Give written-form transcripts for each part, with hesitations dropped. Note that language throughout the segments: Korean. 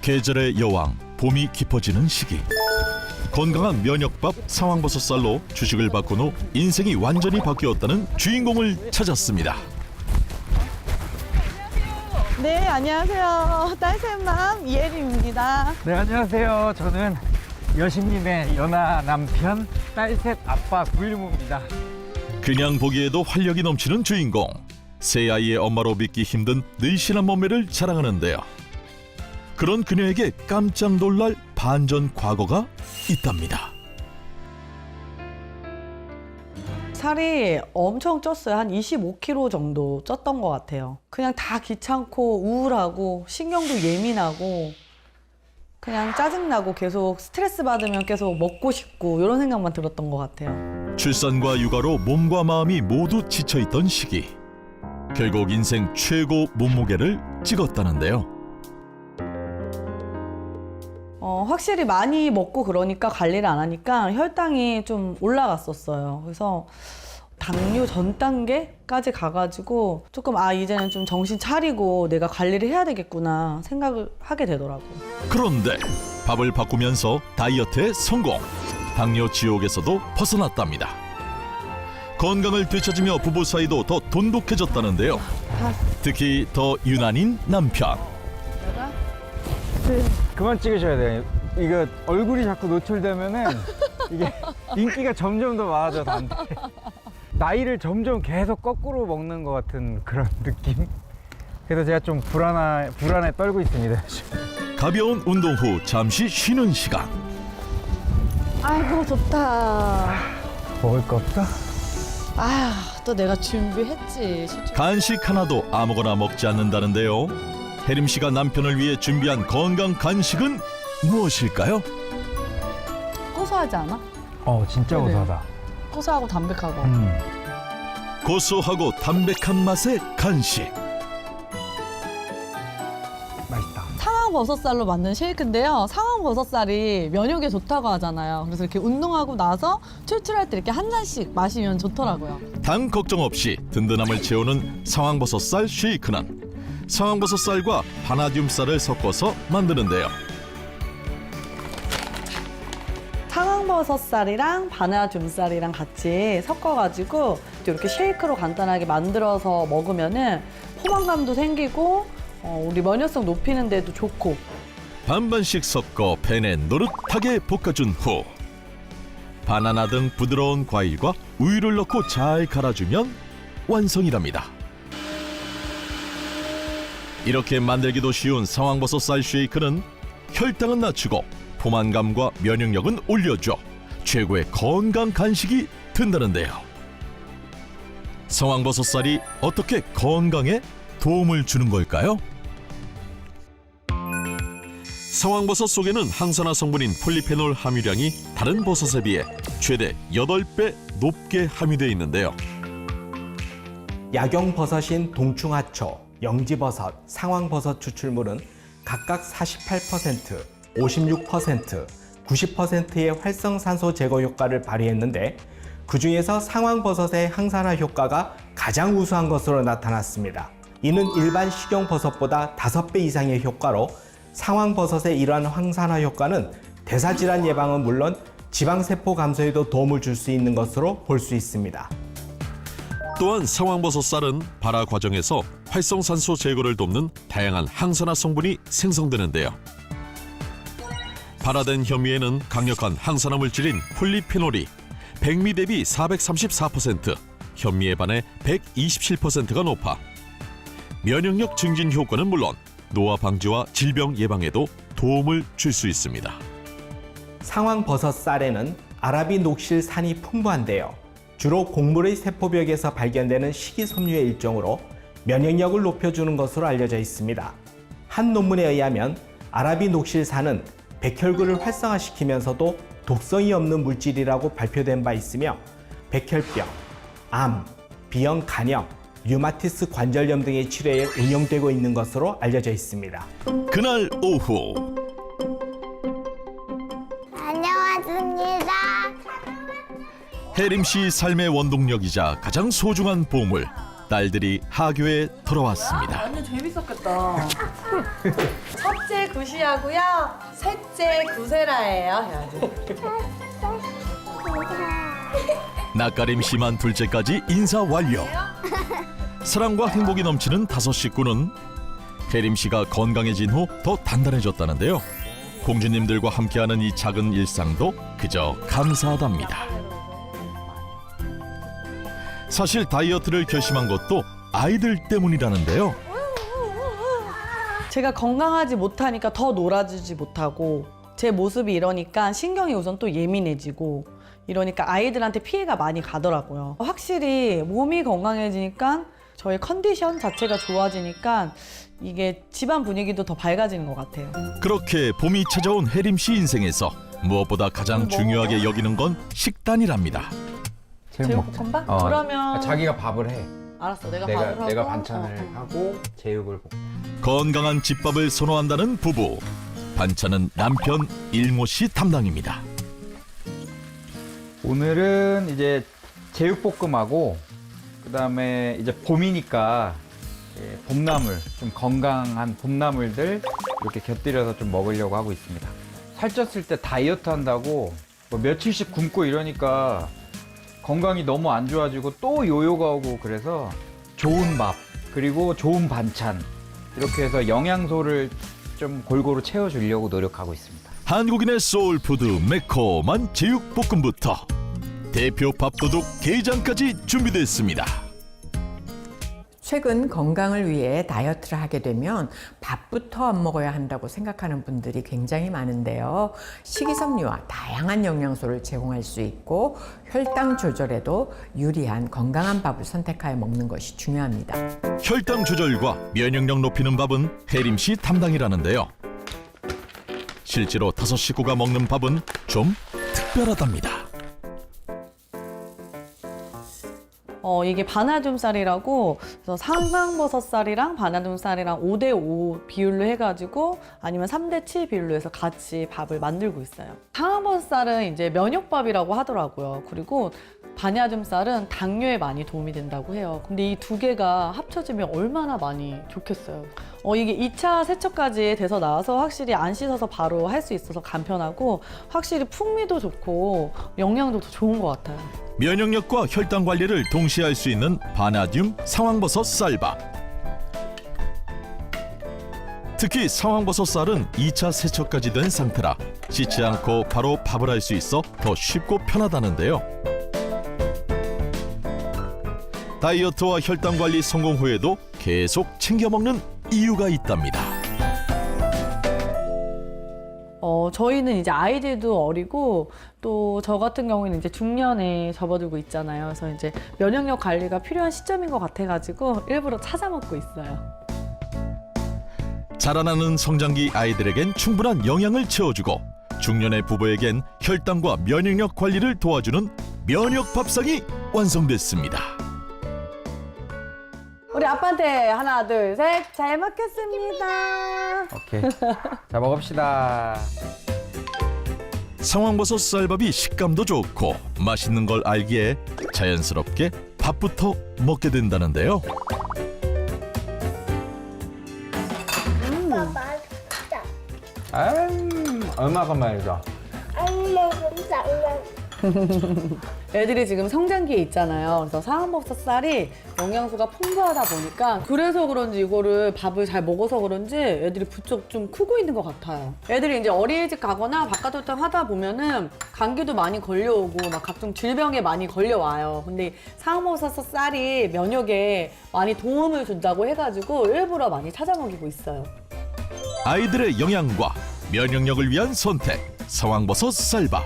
계절의 여왕, 봄이 깊어지는 시기. 건강한 면역밥 상황버섯살로 주식을 바꾼 후 인생이 완전히 바뀌었다는 주인공을 찾았습니다. 네, 안녕하세요. 딸샘맘 이혜림입니다. 네, 안녕하세요. 저는 여신님의 연하 남편 딸셋 아빠 구일무입니다. 그냥 보기에도 활력이 넘치는 주인공. 세 아이의 엄마로 믿기 힘든 늘씬한 몸매를 자랑하는데요. 그런 그녀에게 깜짝 놀랄 반전 과거가 있답니다. 살이 엄청 쪘어요. 한 25kg 정도 쪘던 것 같아요. 그냥 다 귀찮고 우울하고 신경도 예민하고 그냥 짜증나고 계속 스트레스 받으면 계속 먹고 싶고 이런 생각만 들었던 것 같아요. 출산과 육아로 몸과 마음이 모두 지쳐있던 시기. 결국 인생 최고 몸무게를 찍었다는데요. 확실히 많이 먹고 그러니까 관리를 안 하니까 혈당이 좀 올라갔었어요. 그래서 당뇨 전 단계까지 가가지고 조금 이제는 좀 정신 차리고 내가 관리를 해야 되겠구나 생각을 하게 되더라고요. 그런데 밥을 바꾸면서 다이어트에 성공. 당뇨 지옥에서도 벗어났답니다. 건강을 되찾으며 부부 사이도 더 돈독해졌다는데요. 특히 더 유난인 남편. 그만 찍으셔야 돼요. 이거 얼굴이 자꾸 노출되면은 이게 인기가 점점 더 많아져. 안 돼. 나이를 점점 계속 거꾸로 먹는 것 같은 그런 느낌. 그래서 제가 좀 불안에 떨고 있습니다. 가벼운 운동 후 잠시 쉬는 시간. 아이고 좋다. 먹을 거 없어? 또 내가 준비했지. 간식 하나도 아무거나 먹지 않는다는데요. 혜림 씨가 남편을 위해 준비한 건강 간식은 무엇일까요? 고소하지 않아? 진짜 네네. 고소하다. 고소하고 담백하고. 고소하고 담백한 맛의 간식. 맛있다. 상황버섯살로 만든 쉐이크인데요. 상황버섯살이 면역에 좋다고 하잖아요. 그래서 이렇게 운동하고 나서 출출할 때 이렇게 한 잔씩 마시면 좋더라고요. 당 걱정 없이 든든함을 채우는 상황버섯살 쉐이크는 상황버섯살과 바나듐쌀을 섞어서 만드는데요. 상황버섯살이랑 바나듐쌀이랑 같이 섞어가지고 이렇게 쉐이크로 간단하게 만들어서 먹으면은 포만감도 생기고 우리 면역성 높이는 데도 좋고. 반반씩 섞어 팬에 노릇하게 볶아준 후 바나나 등 부드러운 과일과 우유를 넣고 잘 갈아주면 완성이랍니다. 이렇게 만들기도 쉬운 상황버섯살 쉐이크는 혈당은 낮추고 포만감과 면역력은 올려줘 최고의 건강 간식이 된다는데요. 상황버섯살이 어떻게 건강에 도움을 주는 걸까요? 상황버섯 속에는 항산화 성분인 폴리페놀 함유량이 다른 버섯에 비해 최대 8배 높게 함유되어 있는데요. 야경버섯인 동충하초, 영지버섯, 상황버섯 추출물은 각각 48%, 56%, 90%의 활성산소 제거 효과를 발휘했는데 그 중에서 상황버섯의 항산화 효과가 가장 우수한 것으로 나타났습니다. 이는 일반 식용버섯보다 5배 이상의 효과로 상황버섯의 이러한 항산화 효과는 대사질환 예방은 물론 지방세포 감소에도 도움을 줄 수 있는 것으로 볼 수 있습니다. 또한 상황버섯살은 발화 과정에서 활성산소 제거를 돕는 다양한 항산화 성분이 생성되는데요. 발화된 현미에는 강력한 항산화 물질인 폴리페놀이 백미 대비 434%, 현미에 반해 127%가 높아 면역력 증진 효과는 물론 노화 방지와 질병 예방에도 도움을 줄 수 있습니다. 상황버섯쌀에는 아라비녹실산이 풍부한데요. 주로 곡물의 세포벽에서 발견되는 식이섬유의 일종으로 면역력을 높여주는 것으로 알려져 있습니다. 한 논문에 의하면 아라비녹실산은 백혈구를 활성화시키면서도 독성이 없는 물질이라고 발표된 바 있으며 백혈병, 암, 비형 간염, 류마티스 관절염 등의 치료에 응용되고 있는 것으로 알려져 있습니다. 그날 오후 다녀왔습니다. 혜림 씨 삶의 원동력이자 가장 소중한 보물, 딸들이 하교에 돌아왔습니다. 완전 재밌었겠다. 첫째 첫째 구시하고요. 셋째 구세라예요. 해야지. 낯가림 심한 둘째까지 인사 완료. 사랑과 행복이 넘치는 5 식구는 혜림 씨가 건강해진 후 더 단단해졌다는데요. 공주님들과 함께하는 이 작은 일상도 그저 감사하답니다. 사실 다이어트를 결심한 것도 아이들 때문이라는데요. 제가 건강하지 못하니까 더 놀아주지 못하고 제 모습이 이러니까 신경이 우선 또 예민해지고 이러니까 아이들한테 피해가 많이 가더라고요. 확실히 몸이 건강해지니까 저의 컨디션 자체가 좋아지니까 이게 집안 분위기도 더 밝아지는 것 같아요. 그렇게 봄이 찾아온 혜림 씨 인생에서 무엇보다 가장 중요하게 여기는 건 식단이랍니다. 제육볶음밥? 그러면 자기가 밥을 해. 알았어, 내가 밥을 하고 내가 반찬을 하고 제육을 볶고. 건강한 집밥을 선호한다는 부부. 반찬은 남편 일모 씨 담당입니다. 오늘은 이제 제육볶음하고 그다음에 이제 봄이니까 봄나물, 좀 건강한 봄나물들 이렇게 곁들여서 좀 먹으려고 하고 있습니다. 살쪘을 때 다이어트 한다고 뭐 며칠씩 굶고 이러니까 건강이 너무 안 좋아지고 또 요요가 오고 그래서 좋은 밥 그리고 좋은 반찬 이렇게 해서 영양소를 좀 골고루 채워주려고 노력하고 있습니다. 한국인의 소울푸드 매콤한 제육볶음부터 대표 밥도둑 게장까지 준비됐습니다. 최근 건강을 위해 다이어트를 하게 되면 밥부터 안 먹어야 한다고 생각하는 분들이 굉장히 많은데요. 식이섬유와 다양한 영양소를 제공할 수 있고 혈당 조절에도 유리한 건강한 밥을 선택하여 먹는 것이 중요합니다. 혈당 조절과 면역력 높이는 밥은 혜림 씨 담당이라는데요. 실제로 5 식구가 먹는 밥은 좀 특별하답니다. 이게 반아줌살이라고 그래서 상상버섯살이랑 반아줌살이랑 5대5 비율로 해가지고 아니면 3대7 비율로 해서 같이 밥을 만들고 있어요. 상황버섯살은 이제 면역밥이라고 하더라고요. 그리고 반야줌살은 당뇨에 많이 도움이 된다고 해요. 근데 이 2개가 합쳐지면 얼마나 많이 좋겠어요. 이게 2차 세척까지 돼서 나와서 확실히 안 씻어서 바로 할 수 있어서 간편하고 확실히 풍미도 좋고 영양도 더 좋은 것 같아요. 면역력과 혈당 관리를 동시에 할 수 있는 바나듐 상황버섯 쌀밥. 특히 상황버섯 쌀은 2차 세척까지 된 상태라 씻지 않고 바로 밥을 할 수 있어 더 쉽고 편하다는데요. 다이어트와 혈당 관리 성공 후에도 계속 챙겨 먹는 이유가 있답니다. 저희는 이제 아이들도 어리고 또 저 같은 경우에는 이제 중년에 접어들고 있잖아요. 그래서 이제 면역력 관리가 필요한 시점인 것 같아가지고 일부러 찾아 먹고 있어요. 자라나는 성장기 아이들에겐 충분한 영양을 채워주고 중년의 부부에겐 혈당과 면역력 관리를 도와주는 면역 밥상이 완성됐습니다. 우리 아빠한테 하나, 둘, 셋, 잘 먹겠습니다. 오케이. 자, 먹읍시다. 상황버섯 쌀밥이 식감도 좋고 맛있는 걸 알기에 자연스럽게 밥부터 먹게 된다는데요. 맛있다. 얼마가 말이죠. 안 먹으면 애들이 지금 성장기에 있잖아요. 그래서 상황버섯살이 영양소가 풍부하다 보니까 그래서 그런지 이거를 밥을 잘 먹어서 그런지 애들이 부쩍 좀 크고 있는 것 같아요. 애들이 이제 어린이집 가거나 바깥 활동 하다 보면은 감기도 많이 걸려오고 막 각종 질병에 많이 걸려와요. 근데 상황버섯살이 면역에 많이 도움을 준다고 해가지고 일부러 많이 찾아 먹이고 있어요. 아이들의 영양과 면역력을 위한 선택 상황버섯 쌀밥.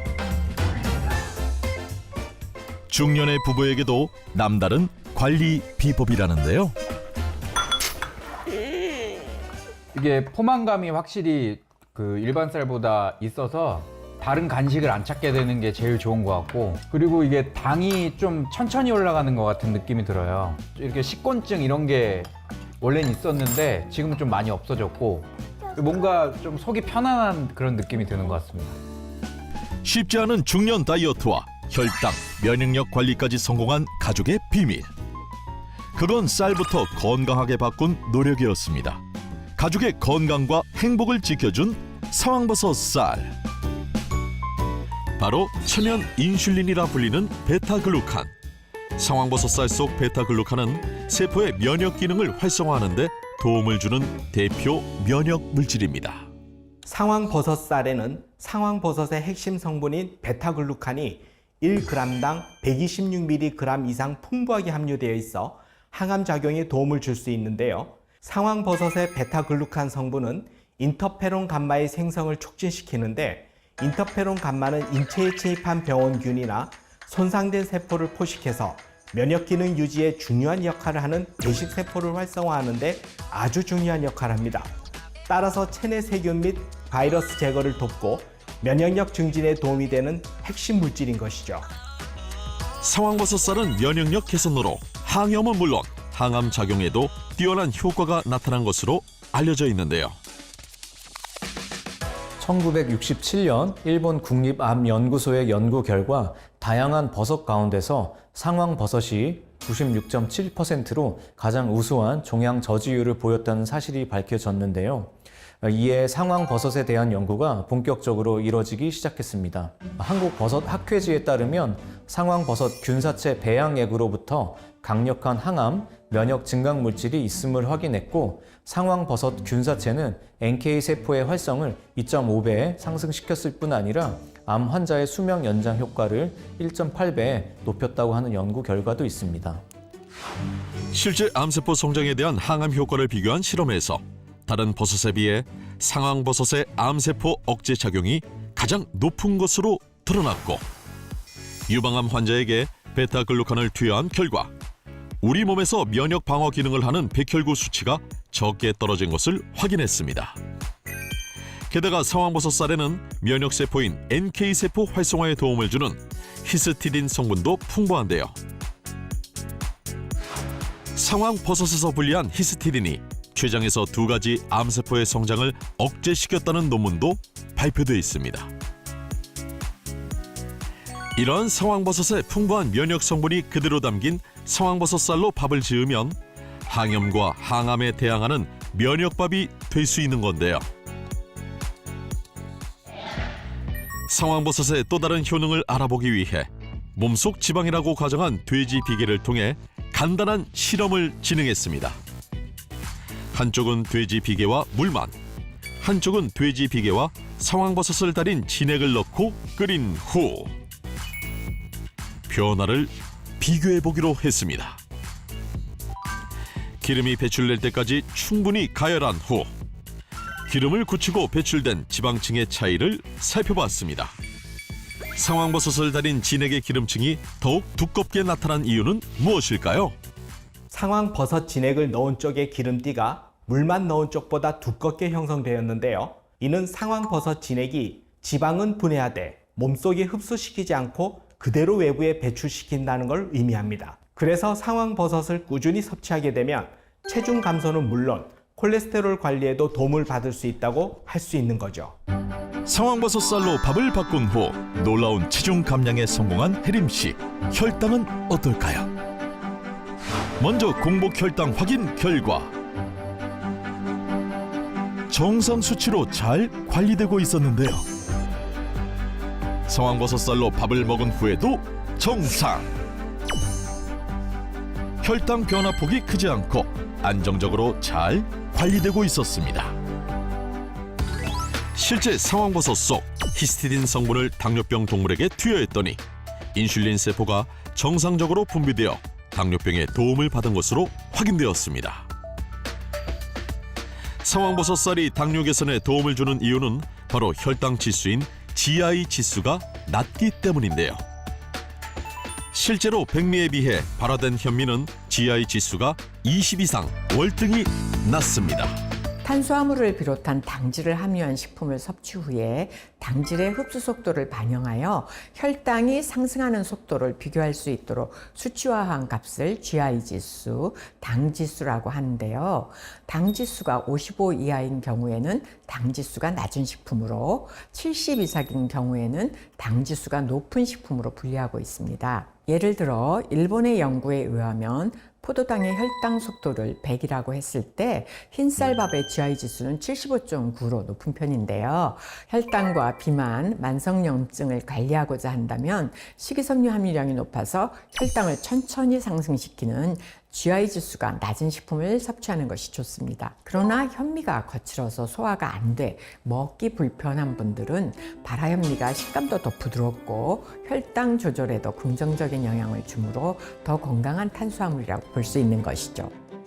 중년의 부부에게도 남다른 관리 비법이라는데요. 이게 포만감이 확실히 그 일반 쌀보다 있어서 다른 간식을 안 찾게 되는 게 제일 좋은 것 같고, 그리고 이게 당이 좀 천천히 올라가는 것 같은 느낌이 들어요. 이렇게 식곤증 이런 게 원래는 있었는데 지금은 좀 많이 없어졌고 뭔가 좀 속이 편안한 그런 느낌이 드는 것 같습니다. 쉽지 않은 중년 다이어트와 혈당, 면역력 관리까지 성공한 가족의 비밀. 그건 쌀부터 건강하게 바꾼 노력이었습니다. 가족의 건강과 행복을 지켜준 상황버섯 쌀. 바로 천연 인슐린이라 불리는 베타글루칸. 상황버섯 쌀 속 베타글루칸은 세포의 면역 기능을 활성화하는 데 도움을 주는 대표 면역 물질입니다. 상황버섯쌀에는 상황버섯의 핵심 성분인 베타글루칸이 1g당 126mg 이상 풍부하게 함유되어 있어 항암 작용에 도움을 줄 수 있는데요. 상황버섯의 베타글루칸 성분은 인터페론 감마의 생성을 촉진시키는데, 인터페론 감마는 인체에 침입한 병원균이나 손상된 세포를 포식해서 면역 기능 유지에 중요한 역할을 하는 배식세포를 활성화하는 데 아주 중요한 역할을 합니다. 따라서 체내 세균 및 바이러스 제거를 돕고 면역력 증진에 도움이 되는 핵심 물질인 것이죠. 상황버섯 쌀은 면역력 개선으로 항염은 물론 항암 작용에도 뛰어난 효과가 나타난 것으로 알려져 있는데요. 1967년 일본 국립암연구소의 연구 결과 다양한 버섯 가운데서 상황버섯이 96.7%로 가장 우수한 종양 저지율을 보였다는 사실이 밝혀졌는데요. 이에 상황버섯에 대한 연구가 본격적으로 이뤄지기 시작했습니다. 한국버섯학회지에 따르면 상황버섯 균사체 배양액으로부터 강력한 항암, 면역 증강 물질이 있음을 확인했고, 상황버섯 균사체는 NK세포의 활성을 2.5배 상승시켰을 뿐 아니라 암 환자의 수명 연장 효과를 1.8배 높였다고 하는 연구 결과도 있습니다. 실제 암세포 성장에 대한 항암 효과를 비교한 실험에서 다른 버섯에 비해 상황버섯의 암세포 억제 작용이 가장 높은 것으로 드러났고, 유방암 환자에게 베타글루칸을 투여한 결과 우리 몸에서 면역 방어 기능을 하는 백혈구 수치가 적게 떨어진 것을 확인했습니다. 게다가 상황버섯 쌀에는 면역세포인 NK세포 활성화에 도움을 주는 히스티딘 성분도 풍부한데요. 상황버섯에서 분리한 히스티딘이 췌장에서 2가지 암세포의 성장을 억제시켰다는 논문도 발표되어 있습니다. 이러한 상황버섯의 풍부한 면역 성분이 그대로 담긴 상황버섯 쌀로 밥을 지으면 항염과 항암에 대항하는 면역밥이 될 수 있는 건데요. 상황버섯의 또 다른 효능을 알아보기 위해 몸속 지방이라고 가정한 돼지 비계를 통해 간단한 실험을 진행했습니다. 한쪽은 돼지 비계와 물만, 한쪽은 돼지 비계와 상황버섯을 달인 진액을 넣고 끓인 후 변화를 비교해보기로 했습니다. 기름이 배출될 때까지 충분히 가열한 후 기름을 굳히고 배출된 지방층의 차이를 살펴봤습니다. 상황버섯을 달인 진액의 기름층이 더욱 두껍게 나타난 이유는 무엇일까요? 상황버섯 진액을 넣은 쪽의 기름띠가 물만 넣은 쪽보다 두껍게 형성되었는데요. 이는 상황버섯 진액이 지방은 분해하되 몸속에 흡수시키지 않고 그대로 외부에 배출시킨다는 걸 의미합니다. 그래서 상황버섯을 꾸준히 섭취하게 되면 체중 감소는 물론 콜레스테롤 관리에도 도움을 받을 수 있다고 할 수 있는 거죠. 상황버섯 쌀로 밥을 바꾼 후 놀라운 체중 감량에 성공한 혜림 씨. 혈당은 어떨까요? 먼저 공복 혈당 확인 결과 정상 수치로 잘 관리되고 있었는데요. 상황버섯 쌀로 밥을 먹은 후에도 정상. 혈당 변화폭이 크지 않고 안정적으로 잘 관리되고 있었습니다. 실제 상황버섯 속 히스티딘 성분을 당뇨병 동물에게 투여했더니 인슐린 세포가 정상적으로 분비되어 당뇨병에 도움을 받은 것으로 확인되었습니다. 상황버섯 쌀이 당뇨 개선에 도움을 주는 이유는 바로 혈당 지수인 GI 지수가 낮기 때문인데요. 실제로 백미에 비해 발화된 현미는 GI 지수가 20 이상 월등히 낮습니다. 탄수화물을 비롯한 당질을 함유한 식품을 섭취 후에 당질의 흡수 속도를 반영하여 혈당이 상승하는 속도를 비교할 수 있도록 수치화한 값을 GI-지수, 당지수라고 하는데요. 당지수가 55 이하인 경우에는 당지수가 낮은 식품으로 70 이상인 경우에는 당지수가 높은 식품으로 분류하고 있습니다. 예를 들어 일본의 연구에 의하면 포도당의 혈당 속도를 100이라고 했을 때 흰쌀밥의 GI 지수는 75.9로 높은 편인데요. 혈당과 비만, 만성염증을 관리하고자 한다면 식이섬유 함유량이 높아서 혈당을 천천히 상승시키는 GI 지수가 낮은 식품을 섭취하는 것이 좋습니다. 그러나 현미가 거칠어서 소화가 안 돼 먹기 불편한 분들은 발화현미가 식감도 더 부드럽고 혈당 조절에도 긍정적인 영향을 주므로 더 건강한 탄수화물이라고 볼 수 있는 것이죠.